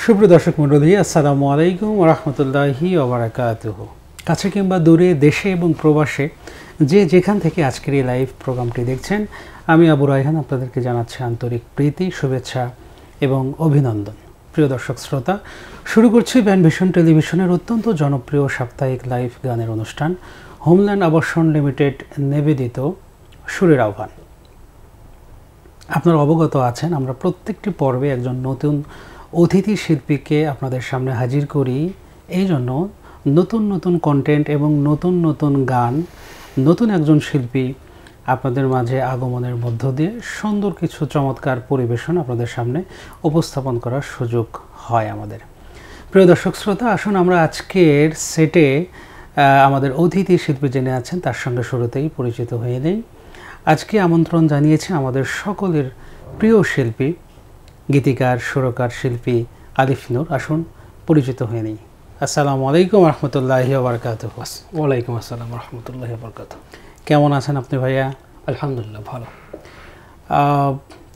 সুপ্রিয় দর্শক মণ্ডলী, আসসালামু আলাইকুম ওয়া রাহমাতুল্লাহি ওয়া বারাকাতুহু। কাছে কিংবা দূরে, দেশে এবং প্রবাসে যে যেখান থেকে আজকের এই লাইভ প্রোগ্রামটি দেখছেন, আমি আবু রায়হান আপনাদেরকে জানাচ্ছি আন্তরিক প্রীতি, শুভেচ্ছা এবং অভিনন্দন। প্রিয় দর্শক শ্রোতা, শুরু করছি ব্যান্ড ভিশন টেলিভিশনের অত্যন্ত জনপ্রিয় সাপ্তাহিক লাইভ গানের অনুষ্ঠান হোমল্যান্ড আবাসন লিমিটেড নিবেদিত সুরের আহ্বান। আপনারা অবগত আছেন, আমরা প্রত্যেকটি পর্বে একজন নতুন অতিথি শিল্পীকে আপনাদের সামনে হাজির করি। এই জন্য নতুন নতুন কন্টেন্ট এবং নতুন নতুন গান, নতুন একজন শিল্পী আপনাদের মাঝে আগমনের মধ্য দিয়ে সুন্দর কিছু চমৎকার পরিবেশন আপনাদের সামনে উপস্থাপন করার সুযোগ হয় আমাদের। প্রিয় দর্শক শ্রোতা, আসুন আমরা আজকের সেটে আমাদের অতিথি শিল্পী জেনে আছেন তার সঙ্গে শুরুতেই পরিচিত হয়ে নেই। আজকে আমন্ত্রণ জানিয়েছে আমাদের সকলের প্রিয় শিল্পী, গীতিকার, সুরকার, শিল্পী আলিফ নূর। আসুন পরিচিত হয়ে নেই। আসসালামু আলাইকুম রহমতুল্লাহি ওয়া বারাকাতুহু। ওয়ালাইকুম আসসালাম রহমতুল্লাহি ওয়া বারাকাতুহু। কেমন আছেন আপনি ভাইয়া? আলহামদুলিল্লাহ, ভালো।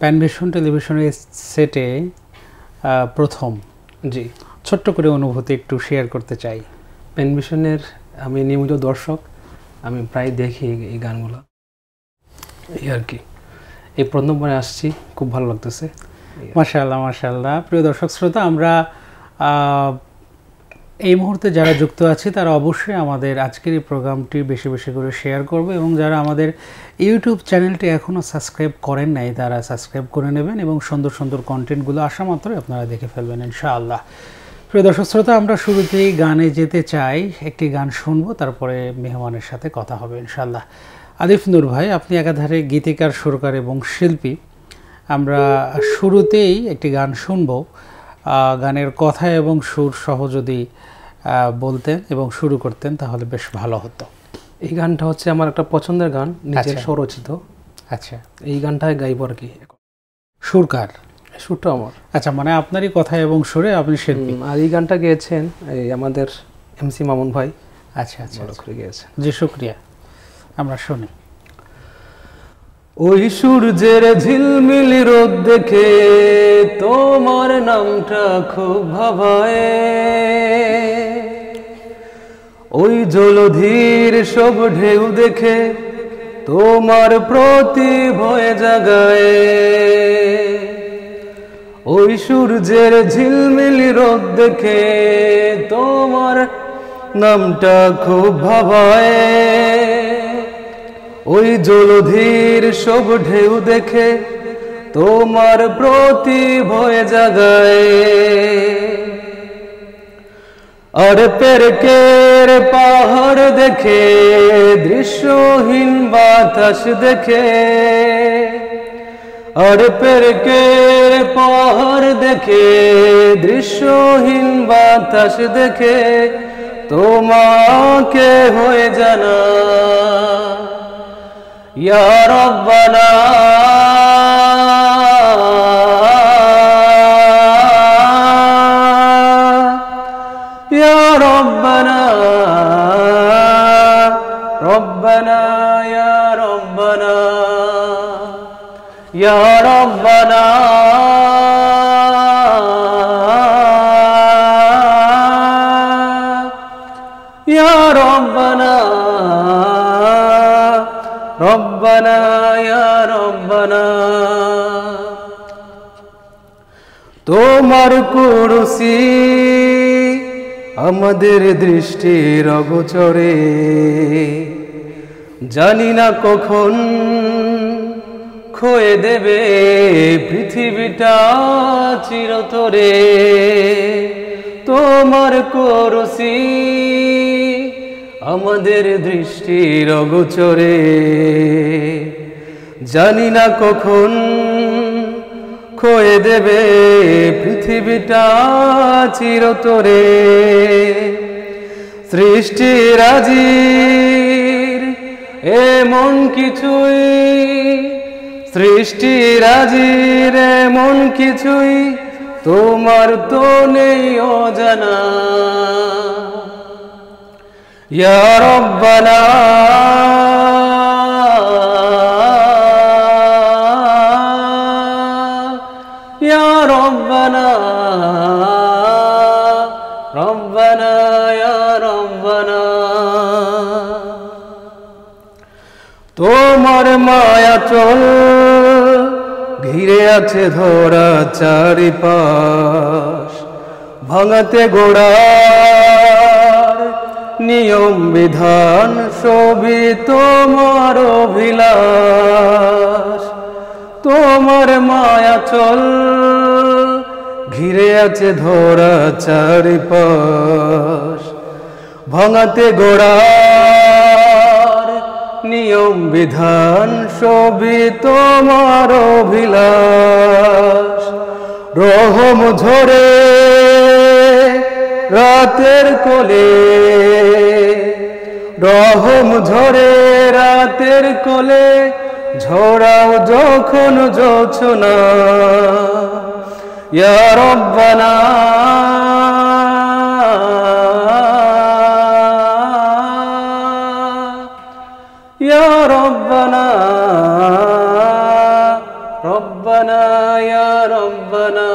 ব্যান্ড ভিশন টেলিভিশনের সেটে প্রথম, জি, ছোট্ট করে অনুভূতি একটু শেয়ার করতে চাই। ব্যান্ড ভিশনের আমি নিয়মিত দর্শক, আমি প্রায় দেখি এই গানগুলো, এই আর কি। এই প্রথমবার আসছি, খুব ভালো লাগতেছে। মাশাআল্লাহ মাশাআল্লাহ। প্রিয় দর্শক শ্রোতা, আমরা এই মুহূর্তে যারা যুক্ত আছি তারা অবশ্যই আমাদের আজকের এই প্রোগ্রামটি বেশি বেশি করে শেয়ার করবে, এবং যারা আমাদের ইউটিউব চ্যানেলটি এখনও সাবস্ক্রাইব করেন নাই তারা সাবস্ক্রাইব করে নেবেন, এবং সুন্দর সুন্দর কন্টেন্টগুলো আসা মাত্রই আপনারা দেখে ফেলবেন ইনশাআল্লাহ। প্রিয় দর্শক শ্রোতা, আমরা শুরুতেই গানে যেতে চাই। একটি গান শুনবো, তারপরে মেহমানের সাথে কথা হবে ইনশাআল্লাহ। আলিফ নূর ভাই, আপনি একাধারে গীতিকার, সুরকার এবং শিল্পী। আমরা শুরুতেই একটি গান শুনবো। গানের কথা এবং সুর সহ যদি বলতেন এবং শুরু করতেন তাহলে বেশ ভালো হতো। এই গানটা হচ্ছে আমার একটা পছন্দের গান, নিজের স্বরচিত। আচ্ছা, এই গানটাই গাইব আর কি। সুরকার? সুরটা আমার। আচ্ছা, মানে আপনারই কথা এবং সুরে আপনি শিল্পী। আর এই গানটা গেয়েছেন এই আমাদের MC মামুন ভাই। আচ্ছা আচ্ছা, করে গিয়েছেন। জি, শুকরিয়া। আমরা শুনি। ওই সূর্যের ঝিলমিলি রোদ দেখে তোমার নামটা খুব ভাবায়, ওই জলধির সব ঢেউ দেখে তোমার প্রতি ভয় জাগায়, ওই সূর্যের ঝিলমিলি রোদ দেখে তোমার নামটা খুব ভাবায়, ওই জলধির সব ঢেউ দেখে তোমার প্রতি ভয় জাগায়, আর পেরকের পাহাড় দেখে দৃশ্যহীন বাতাস দেখে, আর পেরকের পাহাড় দেখে দৃশ্যহীন বাতাস দেখে তোমাকে হয়ে জানা, ইয়া রাব্বানা ইয়া রাব্বানা রাব্বানা ইয়া রাব্বানা ইয়া রাব্বানা ইয়া রাব্বানা রব্বানা ইয়া রব্বানা। তোমার কুরসি আমাদের দৃষ্টির অগোচরে, জানি না কখন ক্ষয়ে দেবে পৃথিবীটা চিরতরে, তোমার কুরসি আমাদের দৃষ্টির অগোচরে, জানি না কখন ক্ষয়ে দেবে পৃথিবীটা চিরতরে, সৃষ্টিরাজির এমন কিছুই, সৃষ্টিরাজির এমন কিছুই তোমার তো নেই অজানা, ইয়া রাব্বানা ইয়া রাব্বানা তোমার মায়া চল ঘিরে আছে ধরা চারিপাশ, ভাঙাতে গোড়ার নিয়ম বিধান সবই তোমার অভিলাষ। তোমার মায়া চল ঘিরে আছে ধরা চারিপাশ, ভাঙাতে গোড়ার নিয়ম বিধান সবই তোমার অভিলাষ। রহম ঝরে রাতের কোলে, রহম ঝরে রাতের কোলে, ঝরাও যখন জোছনা। ইয়া রব্বানা ইয়া রব্বানা রব্বানা ইয়া রব্বানা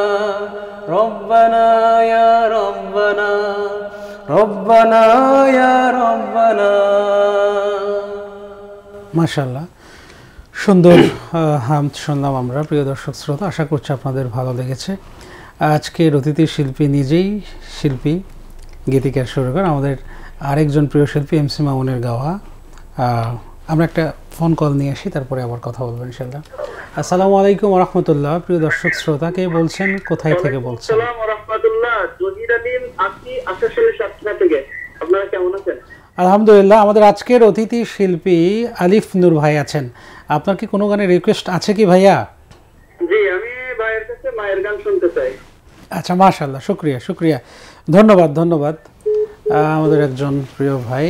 রব্বানা ইয়া রব্বানা রব্বানা ইয়া রব্বানা। মাশাআল্লাহ, সুন্দর হামদ শুনলাম আমরা। প্রিয় দর্শক শ্রোতা, আশা করছি আপনাদের ভালো লেগেছে। আজকের অতিথি শিল্পী নিজেই শিল্পী, গীতিকার সুরকার, আমাদের আরেকজন প্রিয় শিল্পী MC মামুনের গাওয়া। আমরা একটা ফোন কল নিয়ে আসি, তারপরে আবার কথা বলবো ইনশাআল্লাহ। আসসালামু আলাইকুম ওয়া রাহমাতুল্লাহ। প্রিয় দর্শক শ্রোতা, কে বলছেন, কোথায় থেকে বলছেন? আসসালামু আলাইকুম ওয়া রাহমাতুল্লাহ। জহির আলীম আপনি আশাশুলি সাতক্ষীরা থেকে। আপনারা কেমন আছেন? আলহামদুলিল্লাহ। আমাদের আজকের অতিথি শিল্পী আলিফ নূর ভাই আছেন। আপনার কি কোনো গানের রিকোয়েস্ট আছে কি ভাইয়া? জি, আমি ভাইয়ের কাছে মায়ের গান শুনতে চাই। আচ্ছা, মাশাআল্লাহ, শুকরিয়া শুকরিয়া, ধন্যবাদ ধন্যবাদ। আমাদের একজন প্রিয় ভাই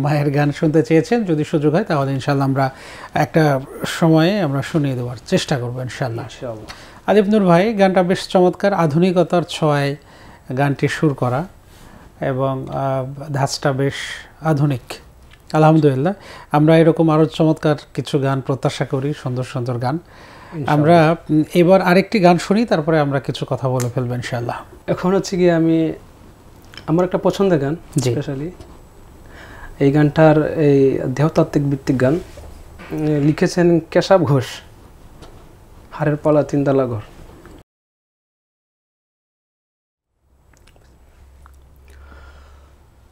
মায়ের গান শুনতে চেয়েছেন। যদি সুযোগ হয় তাহলে ইনশাআল্লাহ আমরা একটা সময়ে আমরা শুনিয়ে দেওয়ার চেষ্টা করবো ইনশাআল্লাহ। আলিফ নূর ভাই, গানটা বেশ চমৎকার, আধুনিকতার ছোঁয়ায় গানটি সুর করা এবং ধাঁচটা বেশ আধুনিক। আলহামদুলিল্লাহ, আমরা এরকম আরও চমৎকার কিছু গান প্রত্যাশা করি, সুন্দর সুন্দর গান। আমরা এবার আরেকটি গান শুনি, তারপরে আমরা কিছু কথা বলে ফেলবো ইনশাআল্লাহ। এখন হচ্ছে গিয়ে আমার একটা পছন্দের গান, স্পেশালি এই গানটার এই দেহতাত্ত্বিক ভিত্তিক গান, লিখেছেন কেশব ঘোষ, হাড়ের পালা তিনতলা ঘর।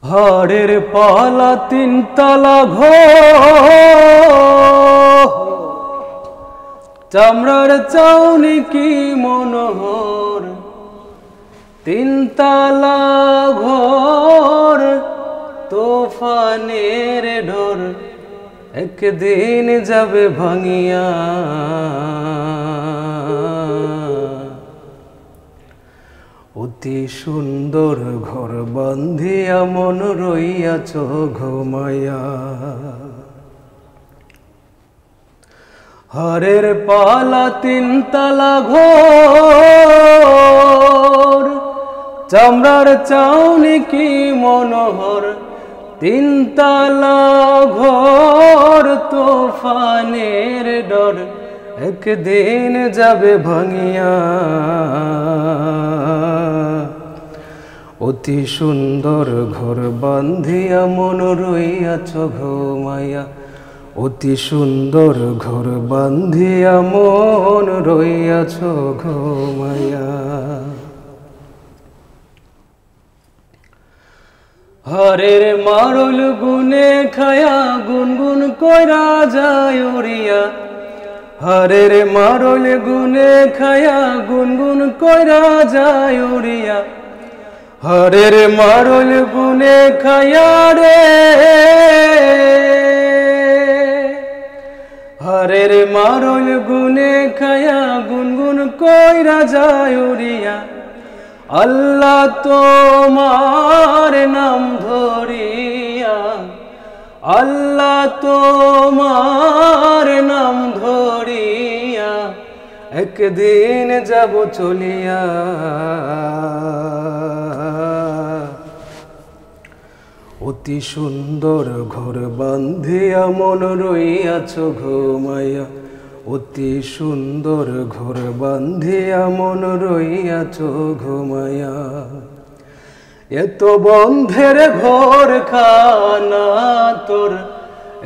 হাড়ের পালা তিনতলা ঘর, চামড়ার চাউনি কি মনোহর, তিনতলা ঘর তোফানের ঢোর, একদিন যাবে ভাঙিয়া। অতি সুন্দর ঘর বান্ধিয়া মন রইয়াছ ঘুমাইয়া। হাড়ের পালা তিনতলা ঘর, চামড়ার চাউনি কি মনোহর, তিনতলা ঘর তোফানের ডর, একদিন যাবে ভাঙিয়া। অতি সুন্দর ঘর বান্ধিয়া মন রইয়াছ ঘুমাইয়া। অতি সুন্দর ঘর বান্ধিয়া মন রইয়াছ ঘুমাইয়া। হরের মারুল গুনে খায়া গুনগুন কইরা যায় উড়িয়া। হরের মারুল গুনে খায়া গুনগুন কইরা যায় উড়িয়া। হরের মারুল গুনে খায়া রে, হরের মারুল গুনে খায়া গুনগুন কইরা যায় উড়িয়া। আল্লাহ তোমার নাম ধরিয়া, আল্লাহ তোমার নাম ধরিয়া, একদিন যাব চলিয়া। অতি সুন্দর ঘর বান্ধিয়া মন রইয়াছ ঘুমাইয়া। অতি সুন্দর ঘর বান্ধিয়া মন রইয়াছ ঘুমাইয়া। এত বন্ধের ঘর খানা তোর,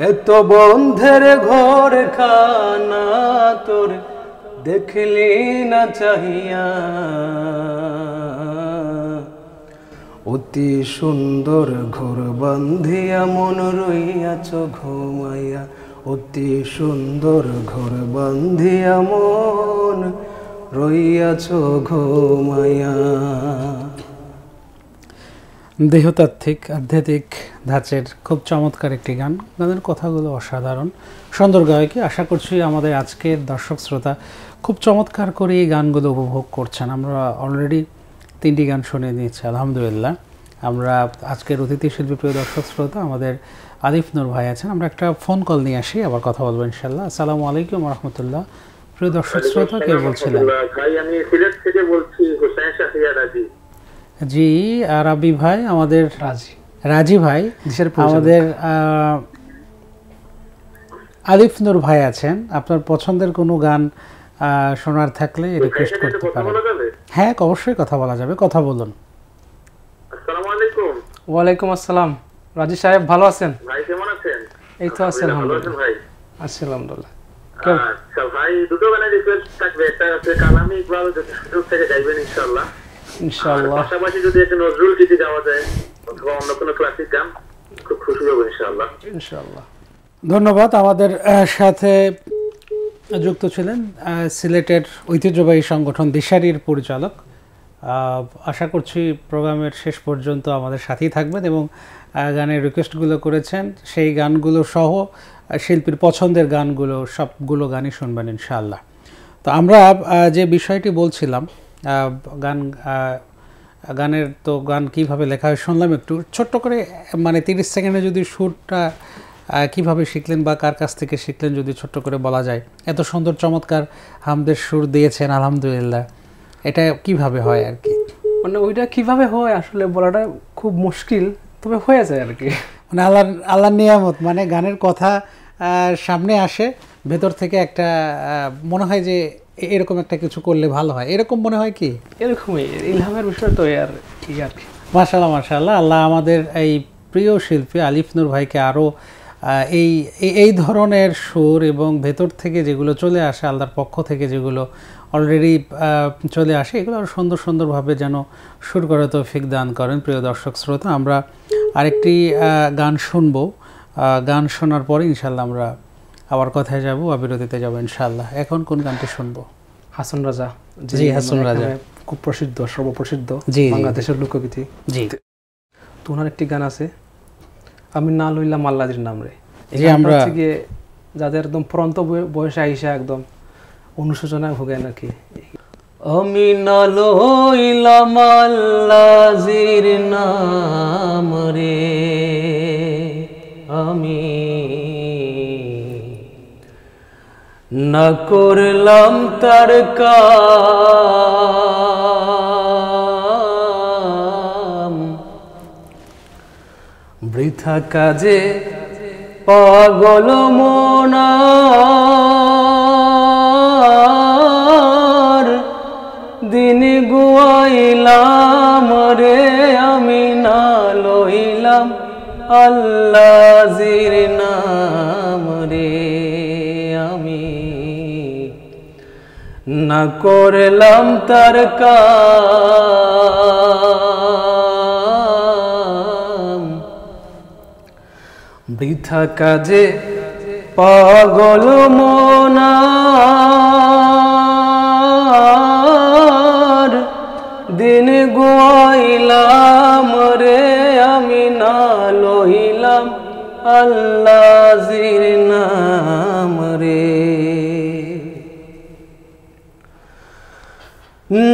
এত বন্ধের ঘর খানা তোর দেখলি না চাহিয়া, অতি সুন্দর ঘর বান্ধিয়া মন রইয়াছ ঘুমাইয়া, অতি সুন্দর ঘর বান্ধিয়া মন রইয়াছ ঘুমাইয়া। দেহতাত্ত্বিক আধ্যাত্মিক ধাঁচের খুব চমৎকার একটি গান। গানের কথাগুলো অসাধারণ, সুন্দর গায়কী। আশা করছি আমাদের আজকের দর্শক শ্রোতা খুব চমৎকার করে এই গানগুলো উপভোগ করছেন। আমরা অলরেডি 3টি গান শুনে নিয়েছি, আলহামদুলিল্লাহ। আমরা আজকের অতিথি শিল্পী প্রিয় দর্শক শ্রোতা আমাদের আলিফ নূর ভাই আছেন। আমরা একটা ফোন কল নিয়ে আসি, আবার কথা বলবো ইনশাল্লাহ। আসসালামু আলাইকুম রহমতুল্লাহ। প্রিয় দর্শক শ্রোতা, কে বলছিলেন? ভাই আমি সিলেট থেকে বলছি, হোসেন শাহরিয়ার রাজি। জি রাবি ভাই, আমাদের রাজি ভাই, আমাদের আলিফ নূর ভাই আছেন। আপনার পছন্দের কোনো গান শোনার থাকলে রিকোয়েস্ট করতে পারেন। হ্যাঁ, অবশ্যই কথা বলা যাবে, কথা বলুন। আসসালামু আলাইকুম। ওয়ালাইকুম আসসালাম। রাজি সাহেব ভালো আছেন? ভাই কেমন আছেন? এই তো আছি আলহামদুলিল্লাহ। ভাই আছি আলহামদুলিল্লাহ। আচ্ছা ভাই, দুটো গানের রিকোয়েস্ট থাকবে। একটা হচ্ছে কালামি ইকবাল, যদি সুযোগ থেকে গাইবেন ইনশাআল্লাহ। ইনশাআল্লাহ। পাশাপাশি যদি একটা নজরুল গীতি গাওয়া যায় অথবা অন্য কোনো ক্লাসিক গান, খুব খুশি হব ইনশাআল্লাহ। ইনশাআল্লাহ। ধন্যবাদ। আমাদের সাথে যুক্ত ছিলেন সিলেটের ঐতিহ্যবাহী সংগঠন দিশারির পরিচালক। আশা করছি প্রোগ্রামের শেষ পর্যন্ত আমাদের সাথেই থাকবেন এবং গানের রিকোয়েস্টগুলো করেছেন সেই গানগুলো সহ শিল্পীর পছন্দের গানগুলো সবগুলো গানই শুনবেন ইনশাআল্লাহ। তো আমরা যে বিষয়টি বলছিলাম, গানের তো গান কিভাবে লেখা হয় শুনলাম। একটু ছোট্ট করে মানে 30 সেকেন্ডে যদি সুরটা কিভাবে শিখলেন বা কার কাছ থেকে শিখলেন যদি ছোট্ট করে বলা যায়। এত সুন্দর চমৎকার হামদের সুর দিয়েছেন আলহামদুলিল্লাহ, এটা কিভাবে হয় আর কি? মানে ওইটা কিভাবে হয় আসলে বলাটা খুব মুশকিল, তবে হয়ে যায় আর কি। মানে আল্লাহর নিয়ামত, মানে গানের কথা সামনে আসে, ভেতর থেকে একটা মনে হয় যে এরকম একটা কিছু করলে ভালো হয়, এরকম মনে হয় কি? এরকমই ইলহামের বিষয় তো আর কি। মাশাআল্লাহ মাশাআল্লাহ। আল্লাহ আমাদের এই প্রিয় শিল্পী আলিফ নূর ভাইকে আরও এই ধরনের সুর এবং ভেতর থেকে যেগুলো চলে আসে আল্লাহর পক্ষ থেকে, যেগুলো অলরেডি চলে আসে, এগুলো আরও সুন্দরভাবে যেন সুর করে তৌফিক দান করেন। প্রিয় দর্শক শ্রোতা, আমরা আরেকটি গান শুনবো। গান শোনার পরে ইনশাল্লাহ আমরা আবার কথায় যাব, বিরতিতে যাব ইনশাল্লাহ। এখন কোন গানটি শুনবো? হাসান রাজা। জি, হাসান রাজা খুব প্রসিদ্ধ, সর্বপ্রসিদ্ধ বাংলাদেশের লোকগীতি। জি, তো ওনার একটি গান আছে, আমি না লইলাম আল্লাহর নাম রে। এই আমরা যাদের একদম পরন্ত বয়সে আইসা একদম অনুশোচনায় ভোগে নাকি, আমি না লইলাম আল্লাহর নাম রে, আমি না করলাম তার কাম, বৃথা কাজে পাগল মনার, দিন গুয়াইলাম রে, আমি না লইলাম আল্লাহর নাম রে, আমি না করলাম তার কাম, বৃথা কাজে পাগল মনার, দিন গুয়াইলাম রে, আমি না লইলাম আল্লাহর নাম রে।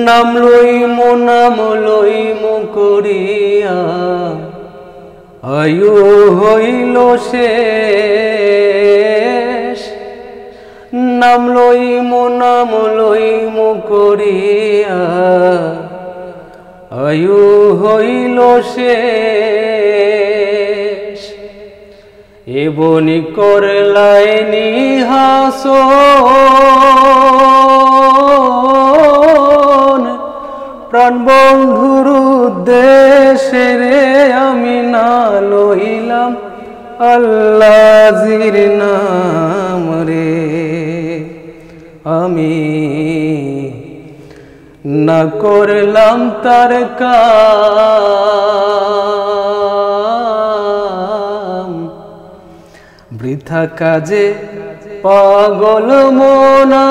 নাম লইমু করিয়া আয়ু হইল শেষ, নাম লইমু করিয়া আয়ু হইল শেষ, এবনি করলাই নিহাসন, প্রাণ বন্ধুর উদ্দেশ্যে রে, আমি না লইলাম আল্লাহ আল্লাহর নাম রে আমি না করলাম তার কাম বৃথা কাজে পাগল মনার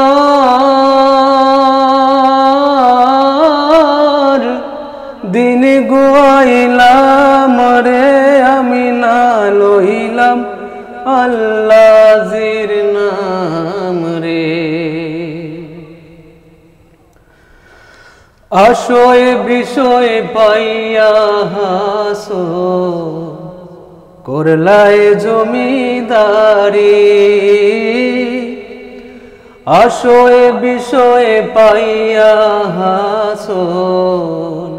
দিন গুয়াইলাম রে আমি না লইলাম আল্লাহর নাম রে আশয় বিষয় পাইয়া হাসো করলায় জমিদারি আশয় বিষয় পাইয়া হাসন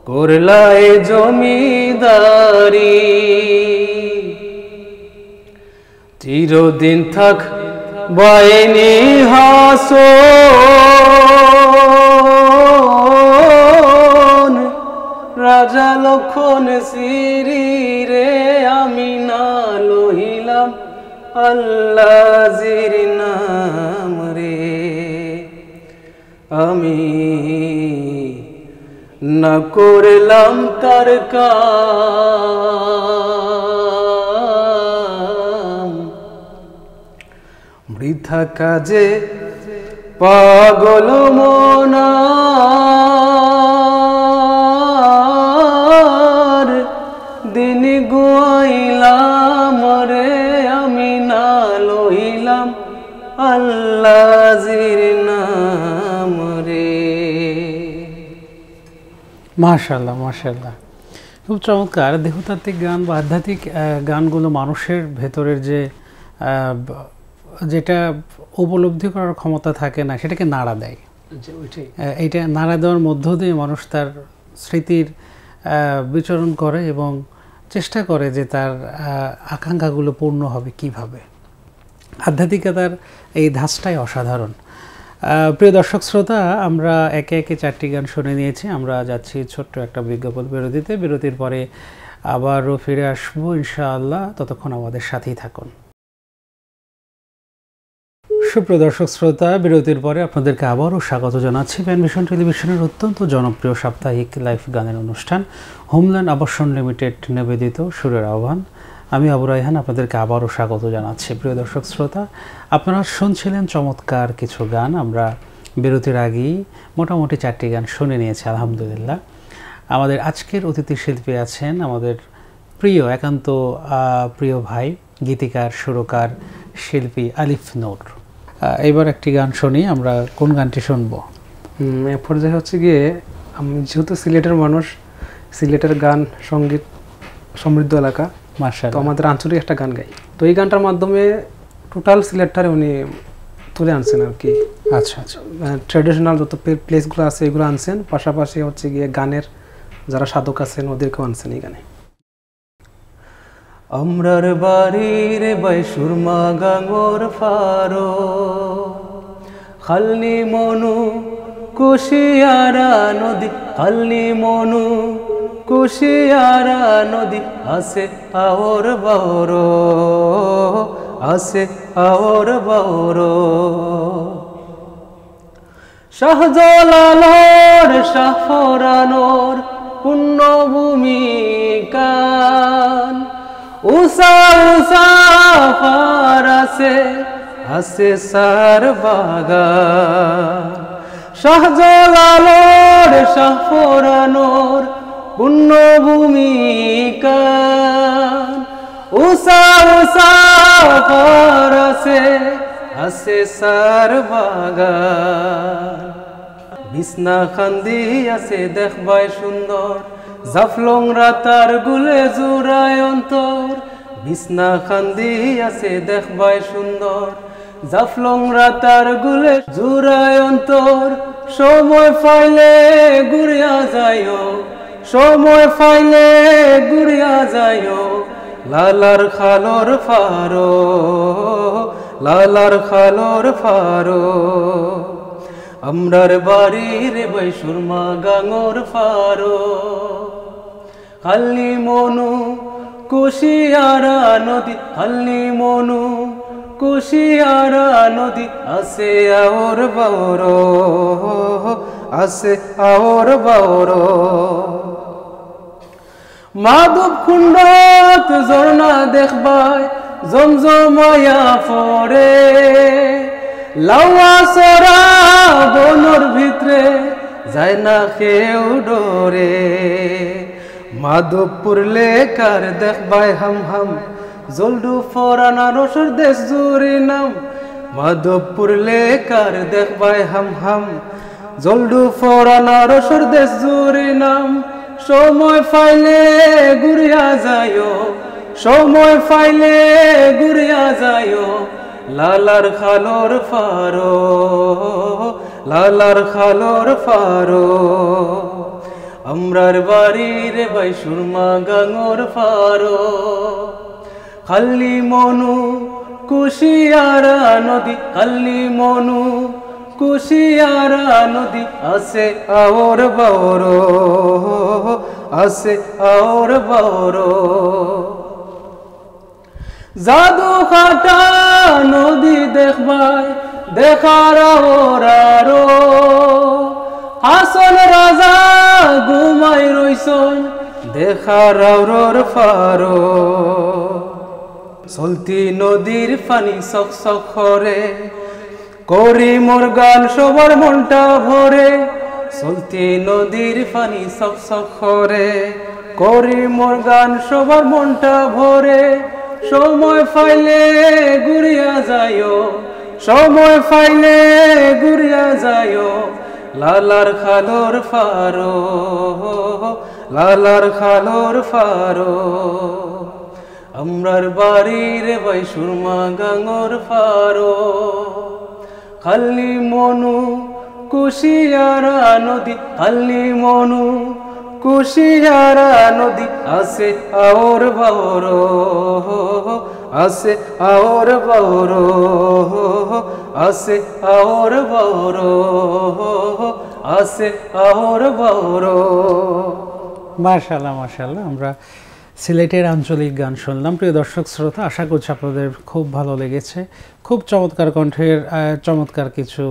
করলায় জমিদারি চিরদিন থাক বাইনি হাসন রাজা লক্ষণ শ্রী রে আমি না লইলাম আল্লাহর নাম রে আমি না করলাম তার কাম বৃথা কাজে পাগল মনার দিন গুয়াইলাম রে আমি না লইলাম আল্লাহর নাম রে। মাশাআল্লাহ মাশাআল্লাহ, খুব চমৎকার। দেহতাত্ত্বিক গান বা আধ্যাত্মিক গানগুলো মানুষের ভেতরের যেটা উপলব্ধি করার ক্ষমতা থাকে না সেটাকে নাড়া দেয়। এইটা নাড়া দেওয়ার মধ্য দিয়ে মানুষ তার স্মৃতির বিচরণ করে এবং চেষ্টা করে যে তার আকাঙ্ক্ষাগুলো পূর্ণ হবে কিভাবে। আধ্যাত্মিকতার এই ধাঁচটাই অসাধারণ। প্রিয় দর্শক শ্রোতা, আমরা একে একে 4টি গান শুনে নিয়েছি। আমরা যাচ্ছি ছোট্ট একটা বিজ্ঞাপন বিরতিতে। বিরতির পরে আবারও ফিরে আসবো ইনশাআল্লাহ। ততক্ষণ আমাদের সাথেই থাকুন। সুপ্রিয় দর্শক শ্রোতা, বিরতির পরে আপনাদেরকে আবারও স্বাগত জানাচ্ছি প্যান ভিশন টেলিভিশনের অত্যন্ত জনপ্রিয় সাপ্তাহিক লাইভ গানের অনুষ্ঠান হোমল্যান্ড আবাসন লিমিটেড নিবেদিত সুরের আহ্বান। আমি আবু রায়হান আপনাদেরকে আবারও স্বাগত জানাচ্ছি। প্রিয় দর্শক শ্রোতা, আপনারা শুনছিলেন চমৎকার কিছু গান। আমরা বিরতির আগেই মোটামুটি 4টি গান শুনে নিয়েছি আলহামদুলিল্লাহ। আমাদের আজকের অতিথি শিল্পী আছেন আমাদের প্রিয়, একান্ত প্রিয় ভাই, গীতিকার, সুরকার, শিল্পী আলিফ নূর। এবার একটি গান শুনি। আমরা কোন গানটি শুনবো? পর্যায়ে হচ্ছে গিয়ে, আমি যেহেতু সিলেটের মানুষ, সিলেটের গান সঙ্গীত সমৃদ্ধ এলাকা, তো আমাদের আঞ্চলিক একটা গান গাই। তো এই গানটার মাধ্যমে টোটাল সিলেটটারে উনি তুলে আনছেন আর কি। আচ্ছা আচ্ছা, ট্র্যাডিশনাল যত প্লেসগুলো আছে এগুলো আনছেন, পাশাপাশি হচ্ছে গিয়ে গানের যারা সাধক আছেন ওদেরকেও আনছেন এই গানে। আমরার বাড়ির বাই সুরমা গাঙ্গর ফারো খালনি মনু কুশিয়ারা নদী, খালনি মনু কুশিয়ারা নদী, আসে আওর বড়, আসে আওর বড়। শাহজালালর শাহফরানোর পুণ্যভূমি কান, উষা উষা ফার আসে, আসে সার বাগান। শাহজালালর শাহফরানোর পুণ্যভূমি কান, উষা উষা ফার আসে, আসে সার বাগান। বিছনা খান্দি আছে দেখবাই সুন্দর, জাফলং রাতার গুলে জোড়ায় অন্তর। বিছনা খান্দি আছে দেখবাই সুন্দর, জাফলং রাতার গুলে জোড়ায় অন্তর। সময় ফাইলে ঘুরিয়া যাইও, সময় ফাইলে ঘুরিয়া যাইও, লালার খালোর ফারো, লালার খালোর ফারো। আমরার বাড়ির বাই সুরমা গাঙ্গর ফারো, খালি মনু কুশিয়ারা নদী খালি মনু কুশিয়ারা নদী আসে আওর বাওর আসে আওর বাওর মাধব কুণ্ডত ঝর্ণা দেখবাই জমজমায়া ফরে লাউয়া সরা বনর ভিতরে যায় না কেউ ডরে মাধবপুর লেকার দেখবাই হাম হাম জলডু ফরানা রসর দেশ জুরি নাম মাধবপুর লেকার দেখবাই হাম হাম জলডু ফরানা রসর দেশ জুরি নাম সময় ফাইলে ঘুরিয়া যায়ও সময় ফাইলে ঘুরিয়া যায়ও লালার খালোর ফারো লালার খালোর ফারো আমরার বাড়ির ভাই সুরমা গাঙর ফারো খালি মনু কুশিয়ারা নদী খালি মনু কুশিয়ারা নদী আসে আওর বাওর আসে আওর বাওর জাদু খাটা নদী দেখবাই দেখার আওরারো হাসন রাজা ঘুমাই রইছন দেখার আওরর ফারো চলতি নদীর পানি সক সক করে করি মোর গান সবার মনটা ভরে চলতি নদীর পানি সক সক করে করি মোর গান সবার মনটা ভরে সময় ফাইলে ঘুরিয়া যায়ও সময় ফাইলে ঘুরিয়া যায়ও লালার খালোর ফারো লালার খালোর ফারো আমরার বাড়ির ভাই সুরমা গাঙর ফারো খালি মনু কুশিয়ারা নদী খালি মনু কুশিয়ারা নদী আসে আওর বাওর আসে আওর বাওর আসে আওর বাওর আসে আওর বাওর মাশাআল্লাহ মাশাআল্লাহ আমরা সিলেটের আঞ্চলিক গান শুনলাম। প্রিয় দর্শক শ্রোতা, আশা করছি আপনাদের খুব ভালো লেগেছে। খুব চমৎকার কণ্ঠের চমৎকার কিছু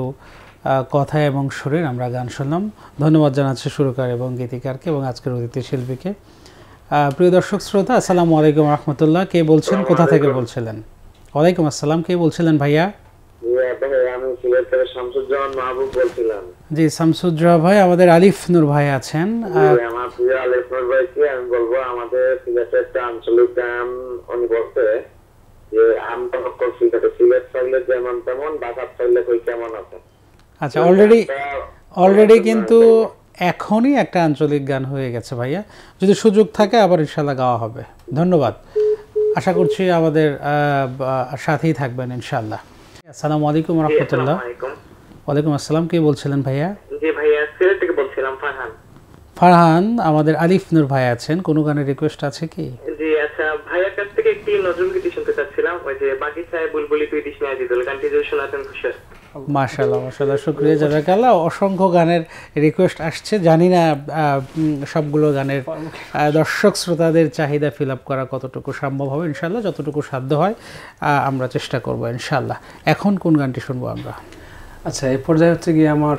কথা এবং সুরের আমরা গান শুনলাম। ধন্যবাদ জানাচ্ছি সুরকার এবং গীতিকারকে এবং আজকের অতিথি শিল্পীকে। প্রিয় দর্শক শ্রোতা, আসসালামু আলাইকুম রহমতুল্লাহ। কে বলছেন, কোথা থেকে বলছিলেন? ওয়ালাইকুম আসসালাম। কে বলছিলেন ভাইয়া? আমি সিলেট থেকে শামসুজ্জামান মাহবুব বলছিলাম। জি শামসুজ্জামান ভাই, আমাদের আলিফ নূর ভাই আছেন। আমার প্রিয় আলিফ নূর ভাইকে আমি বলবো আমাদের সিলেটের একটা আঞ্চলিক গান উনি বলতে যে আম তনক্কর সিলেটে সিলেট চাইলে যেমন তেমন বাসাত চাইলে কই কেমন আছে। আচ্ছা, অলরেডি কিন্তু এখনই একটা আঞ্চলিক গান হয়ে গেছে ভাইয়া। যদি সুযোগ থাকে আবার ইনশাল্লাহ গাওয়া হবে। ধন্যবাদ। আশা করছি আমাদের সাথেই থাকবেন ইনশাল্লাহ। আসসালামু আলাইকুম রহমতুল্লাহ। ওয়ালাইকুম আসসালাম। কে বলছিলেন ভাইয়া? জি ভাইয়া, সিলেট থেকে বলছিলাম ফারহান। ফারহান, আমাদের আলিফ নূর ভাই আছেন। কোনো গানের রিকোয়েস্ট আছে কি? জি আচ্ছা, ভাইয়ার কাছ থেকে একটি নজরুল গীতি শুনতে চাচ্ছিলাম। ওই যে বাকি সাহেব বুলবুলি তুই দিস না দিদুল গানটি যদি শোনাতেন খুশি। মাশাআল্লাহ মাশাআল্লাহ, শুকরিয়া, জাযাকাল্লাহ। অসংখ্য গানের রিকোয়েস্ট আসছে। জানি না সবগুলো গানের দর্শক শ্রোতাদের চাহিদা ফিল আপ করা কতটুকু সম্ভব হবে। ইনশাআল্লাহ যতটুকু সাধ্য হয় আমরা চেষ্টা করব ইনশাআল্লাহ। এখন কোন গানটি শুনবো আমরা? আচ্ছা, এই পর্যায়ে হচ্ছে গিয়ে আমার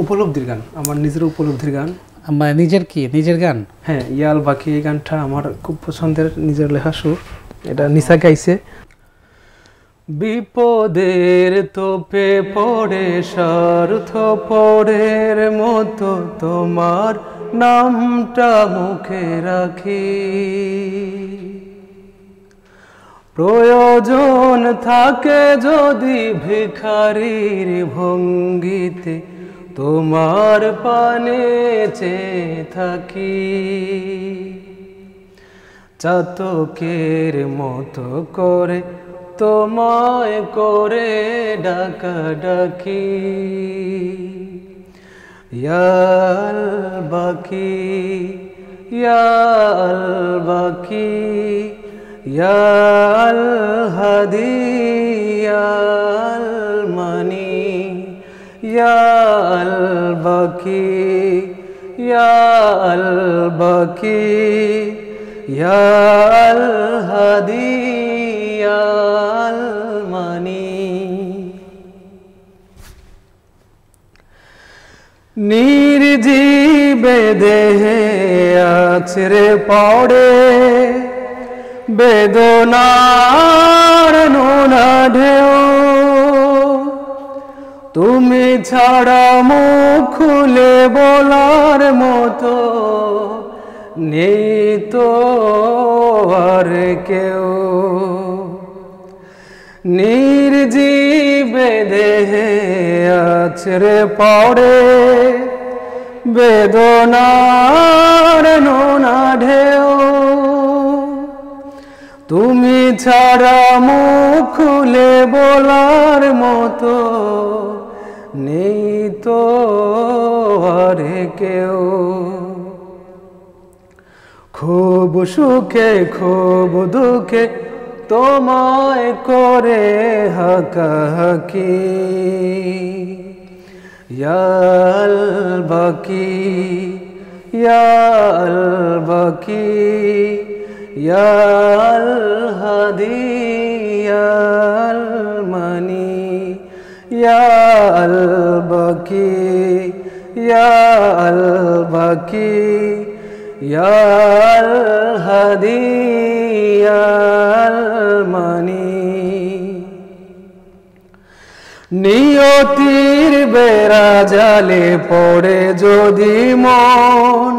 উপলব্ধির গান, আমার নিজের উপলব্ধির গান। নিজের কি নিজের গান? হ্যাঁ, ইয়াল বাকি এই গানটা আমার খুব পছন্দের, নিজের লেখা সুর। এটা নিশা গাইছে। বিপদের তোপে পড়ে স্বার্থপরের মতো তোমার নামটা মুখে রাখি, প্রয়োজন থাকে যদি ভিখারির ভঙ্গিতে তোমার পানে চেয়ে থাকি, চাতকের মতো করে তোমায় করে ডাকা ডাকি, ইয়াল বাকি ইয়াল বাকি ইয়াল হাদি ইয়াল মানি ইয়াল বাকি ইয়াল বাকি ইয়া আল হাদি ইয়া আল মানি। নির্জীবে দেহে আছড়ে পড়ে বেদনার নোনা ঢেউ, তুমি ছাড়া মুখ খুলে বলার মতো নেই তো আর কেউ। নির্জীবে দেহে আছড়ে পড়ে বেদনার নোনা ঢেউ, তুমি ছাড়া মুখ খুলে বলার মতো নেই তো আর কেউ। খুব সুখে খুব দুঃখে তোমায় করে হাকাহাকি, ইয়া আল বাকি ইয়া আল বাকি ইয়া আল হাদি ইয়া আল মানি, ইয়া আল বাকি ইয়া আল বাকি ইয়া আল হাদি ইয়া আল মানি। নিয়তির বেড়া জালে পড়ে যদি মন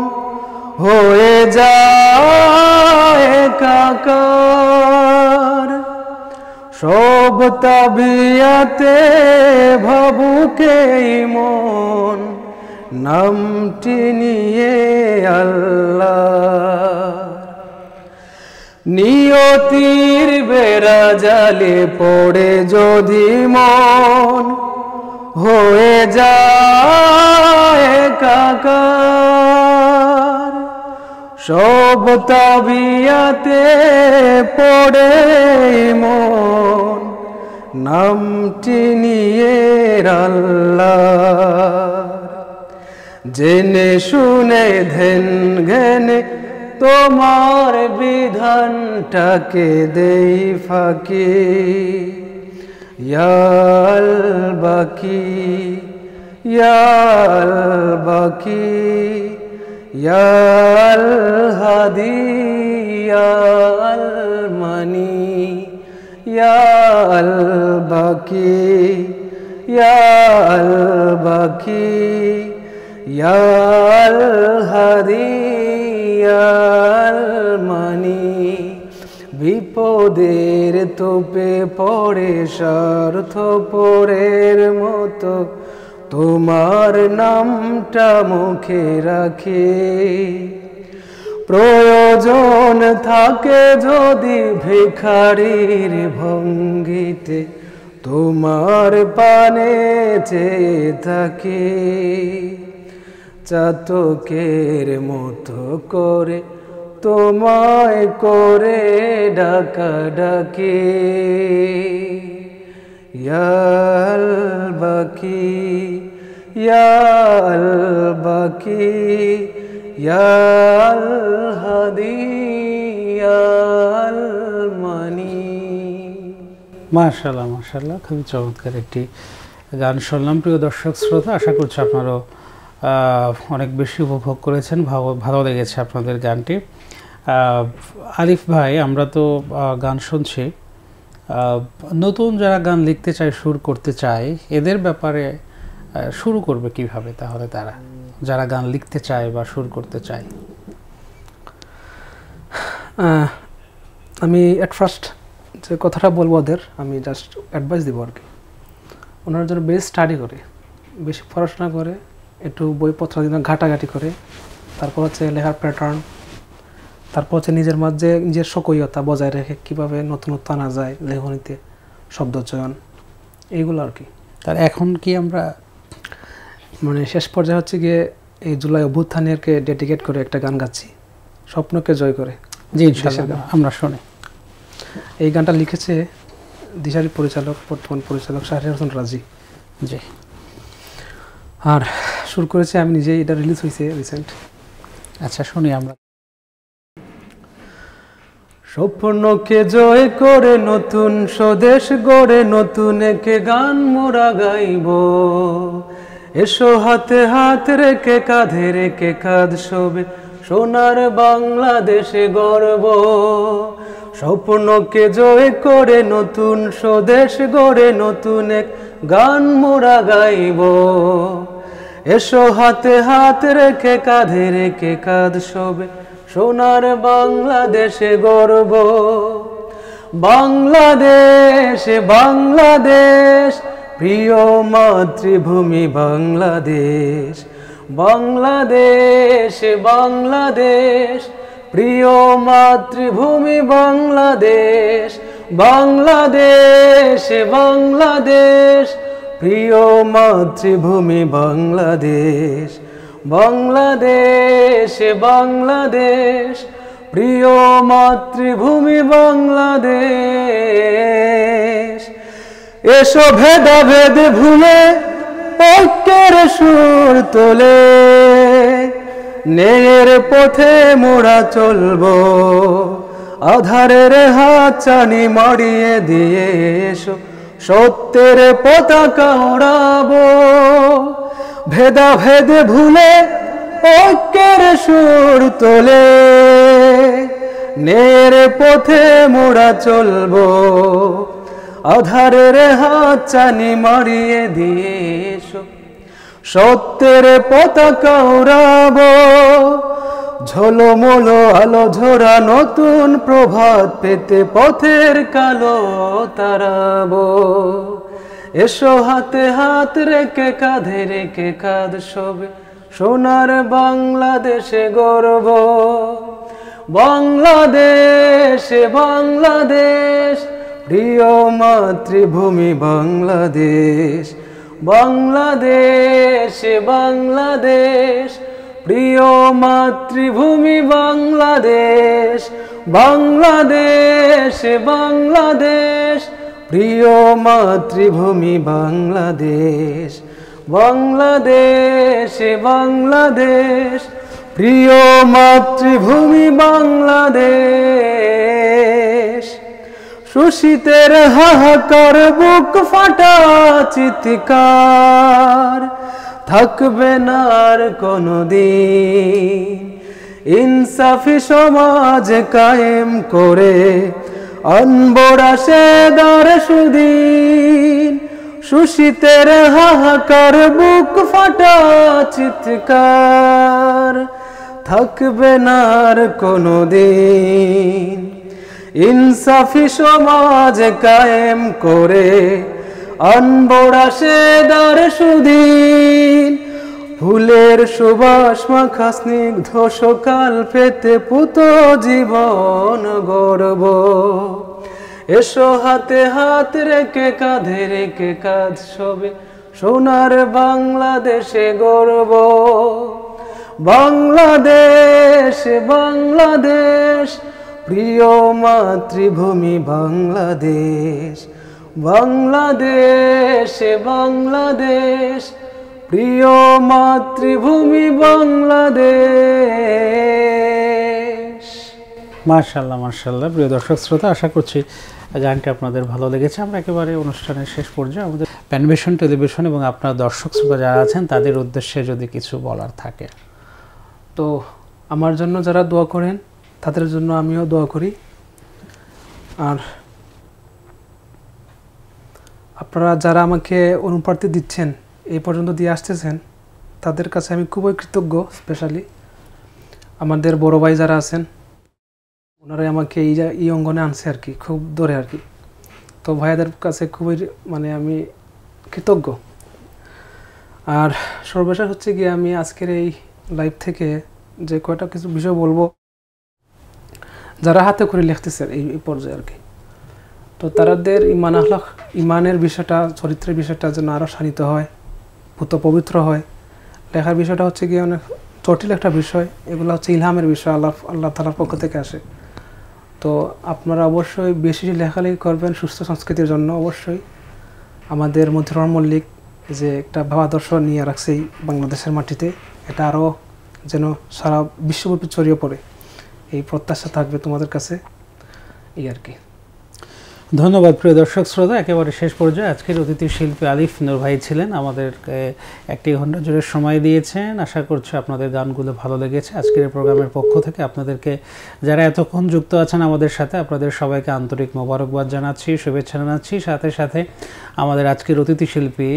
হয়ে যায় একাকার, সব তাবিয়াতে ভাবুকে মন নামটি নিয়ে আল্লাহ। নিয়তির বেড়া জালে পড়ে যদি মন হয়ে যায় একাকার, সব তাবিয়াতে পড়ে মন নামটি নিয়ে আল্লাহ। জেনে শুনে ধ্যান জ্ঞানে তোমার বিধানটাকে দেই ফাঁকি, ইয়া আল বাকি ইয়া আল বাকি ইয়া আল হাদি ইয়া আল মানি, ইয়া আল বাকি ইয়া আল বাকি ইয়া আল হাদি ইয়া আল মানি। বিপদের তোপে পড়ে স্বার্থপরের মতো তোমার নামটা মুখে রাখি, প্রয়োজন থাকে যদি ভিখারির ভঙ্গিতে তোমার পানে চেয়ে থাকি, চাতকের মতো করে তোমায় করে ডাকা ডাকি, ইয়া আল বাকি ইয়া আল বাকি ইয়া আল হাদি ইয়া আল মানি। মাশাআল্লাহ মাশাআল্লাহ, খুবই চমৎকার একটি গান শুনলাম। প্রিয় দর্শক শ্রোতা, আশা করছি আপনারাও অনেক বেশি উপভোগ করেছেন, ভালো লেগেছে আপনাদের গানটি। আলিফ ভাই, আমরা তো গান শুনছি, নতুন যারা গান লিখতে চায়, সুর করতে চায়, এদের ব্যাপারে শুরু করবে কিভাবে তাহলে তারা, যারা গান লিখতে চায় বা সুর করতে চায়? আমি অ্যাট ফার্স্ট যে কথাটা বলবো ওদের, আমি জাস্ট অ্যাডভাইস দিব আর কি, ওনারা যেন বেশি স্টাডি করে, বেশি পড়াশোনা করে, একটু বইপত্র ঘাটাঘাটি করে, তারপর হচ্ছে লেখার প্যাটার্ন, তারপর হচ্ছে নিজের মাঝে নিজের স্বকীয়তা বজায় রেখে কীভাবে নতুনত্ব আনা যায় লেখনীতে, শব্দচয়ন, এইগুলো আর কি। তার এখন কি আমরা মানে শেষ পর্যায়ে হচ্ছে গিয়ে এই জুলাই অভ্যুত্থানেরকে ডেডিকেট করে একটা গান গাচ্ছি, স্বপ্নকে জয় করে। জি ইনশাআল্লাহ আমরা শুনি। এই গানটা লিখেছে দিশারি পরিচালক, বর্তমান পরিচালক শাহরিয়ার হোসেন রাজি। জি। আর সুর করেছে আমি নিজেই, এটা রিলিজ হয়েছে রিসেন্ট। আচ্ছা শুনি আমরা। স্বপ্নকে জয় করে নতুন স্বদেশ গড়ে নতুন একে গান মোরা গাইব, এসো হাতে হাত রেখে কাঁধে রেখে কাঁধ শোবে সোনার বাংলাদেশে গর্ব। স্বপ্নকে জয় করে নতুন স্বদেশ গড়ে নতুন এক গান মোরা গাইব, এসো হাতে হাত রেখে কাঁধে রেখে কাঁধ শোবে সোনার বাংলাদেশে গর্ব। বাংলাদেশ বাংলাদেশ প্রিয় মাতৃভূমি বাংলাদেশ, বাংলাদেশ বাংলাদেশ প্রিয় মাতৃভূমি বাংলাদেশ, বাংলাদেশ বাংলাদেশ প্রিয় মাতৃভূমি বাংলাদেশ, বাংলাদেশ বাংলাদেশ প্রিয় মাতৃভূমি বাংলাদেশ। এসো ভেদাভেদ ভুলে ঐক্যের সুর তোলে, ন্যায়ের পথে মোরা চলবো, আধারের হাত চানি মারিয়ে দিয়ে এসো সত্যের পতাকা ওড়াবো। ভেদাভেদ ভুলে ঐক্যের সুর তোলে, ন্যায়ের পথে মোরা চলবো, আধারের হাত চানি মারিয়ে দিয়ে এসো সত্যের পতাকা ওড়াবো। ঝলমলো আলো ঝরা নতুন প্রভাত পেতে পথের কালো তারাবো, এসো হাতে হাত রেখে কাঁধে রেখে কাঁধ শোবে সোনার বাংলাদেশে গর্ব। বাংলাদেশ বাংলাদেশ প্রিয় মাতৃভূমি বাংলাদেশ, বাংলাদেশ বাংলাদেশ প্রিয় মাতৃভূমি বাংলাদেশ, বাংলাদেশ বাংলাদেশ প্রিয় মাতৃভূমি বাংলাদেশ, বাংলাদেশ বাংলাদেশ প্রিয় মাতৃভূমি বাংলাদেশ। শোষিতের হাহাকার বুক ফাটা চিৎকার থাকবে না আর কোনদিন, ইনসাফি সমাজ কায়েম করে আনবরা সেদার সুদিন। শোষিতের হাহাকার বুক ফাটা চিৎকার থাকবে না আর কোনদিন, ইনসাফি সমাজ কায়েম করে আনবরা সেদার সুদিন। ফুলের সুবাস মাখা স্নিগ্ধ সকাল পেতে পুত জীবন গর্ব, এসো হাতে হাত রেখে কাঁধে রেখে কাঁধ শোবে সোনার বাংলাদেশে গর্ব। বাংলাদেশ বাংলাদেশ প্রিয় মাতৃভূমি বাংলাদেশ, বাংলাদেশ বাংলাদেশ প্রিয় মাতৃভূমি বাংলাদেশ। মাশাআল্লাহ মাশাআল্লাহ। প্রিয় দর্শক শ্রোতা, আশা করছি গানটি আপনাদের ভালো লেগেছে। আমরা একেবারে অনুষ্ঠানের শেষ পর্যায়ে আমাদের প্যানভিশন টেলিভিশন এবং আপনার দর্শক শ্রোতা যারা আছেন তাদের উদ্দেশ্যে যদি কিছু বলার থাকে। তো আমার জন্য যারা দোয়া করেন তাদের জন্য আমিও দোয়া করি, আর আপনারা যারা আমাকে অনুপ্রাণিত দিচ্ছেন এই পর্যন্ত দিয়ে আসতেছেন তাদের কাছে আমি খুবই কৃতজ্ঞ। স্পেশালি আমাদের বড় ভাই যারা আছেন ওনারাই আমাকে এই অঙ্গনে আনছে আর কি, খুব দূরে আর কি। তো ভাইয়াদের কাছে খুবই আমি কৃতজ্ঞ। আর সর্বশেষ হচ্ছে গিয়ে আমি আজকের এই লাইভ থেকে যে কয়টা কিছু বিষয় বলবো, যারা হাতে করে লিখতেছেন এই পর্যায়ে আর কি, তো তাদের ইমানের বিষয়টা, চরিত্রের বিষয়টা যেন আরও শানিত হয়, ভূত পবিত্র হয়। লেখার বিষয়টা হচ্ছে গিয়ে অনেক জটিল একটা বিষয়, এগুলো হচ্ছে ইলহামের বিষয়, আল্লাহ তাআলার পক্ষ থেকে আসে। তো আপনারা অবশ্যই বেশি লেখালেখি করবেন সুস্থ সংস্কৃতির জন্য। অবশ্যই আমাদের মতিউর মল্লিক যে একটা ভাবাদর্শ নিয়ে রাখছে বাংলাদেশের মাটিতে, এটা আরও যেন সারা বিশ্বব্যাপী ছড়িয়ে পড়ে, এই প্রত্যাশা থাকবে তোমাদের কাছে। এই আর কি। ধন্যবাদ প্রিয় দর্শক শ্রোতা। একেবারে শেষ পর্যায়ে আজকের অতিথি শিল্পী আলিফ নূর ভাই ছিলেন, আমাদেরকে 1 ঘন্টা জুড়ে সময় দিয়েছেন। আশা করছি আপনাদের গানগুলো ভালো লেগেছে। আজকের এই প্রোগ্রামের পক্ষ থেকে আপনাদেরকে, যারা এতক্ষণ যুক্ত আছেন আমাদের সাথে, আপনাদের সবাইকে আন্তরিক মোবারকবাদ জানাচ্ছি, শুভেচ্ছা জানাচ্ছি। সাথে সাথে আমাদের আজকের অতিথি শিল্পী,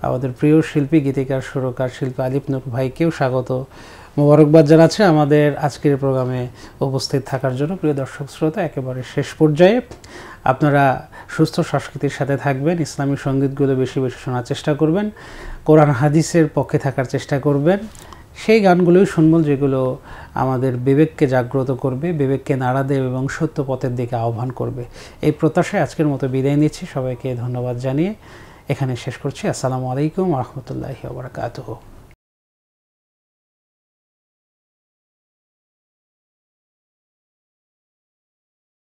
আমাদের প্রিয় শিল্পী, গীতিকার, সুরকার শিল্পী আলিফ নূর ভাইকেও স্বাগত, মোবারকবাদ জানাচ্ছি আমাদের আজকের প্রোগ্রামে উপস্থিত থাকার জন্য। প্রিয় দর্শক শ্রোতা, একেবারে শেষ পর্যায়ে আপনারা সুস্থ সংস্কৃতির সাথে থাকবেন, ইসলামী সঙ্গীতগুলো বেশি বেশি শোনার চেষ্টা করবেন, কোরআন হাদিসের পক্ষে থাকার চেষ্টা করবেন, সেই গানগুলোই শুনবেন যেগুলো আমাদের বিবেককে জাগ্রত করবে, বিবেককে নাড়া দেবে এবং সত্য পথের দিকে আহ্বান করবে। এই প্রত্যাশায় আজকের মতো বিদায় নিচ্ছি। সবাইকে ধন্যবাদ জানিয়ে এখানে শেষ করছি। আসসালামু আলাইকুম ওয়া রাহমাতুল্লাহি ওয়া বারাকাতুহু।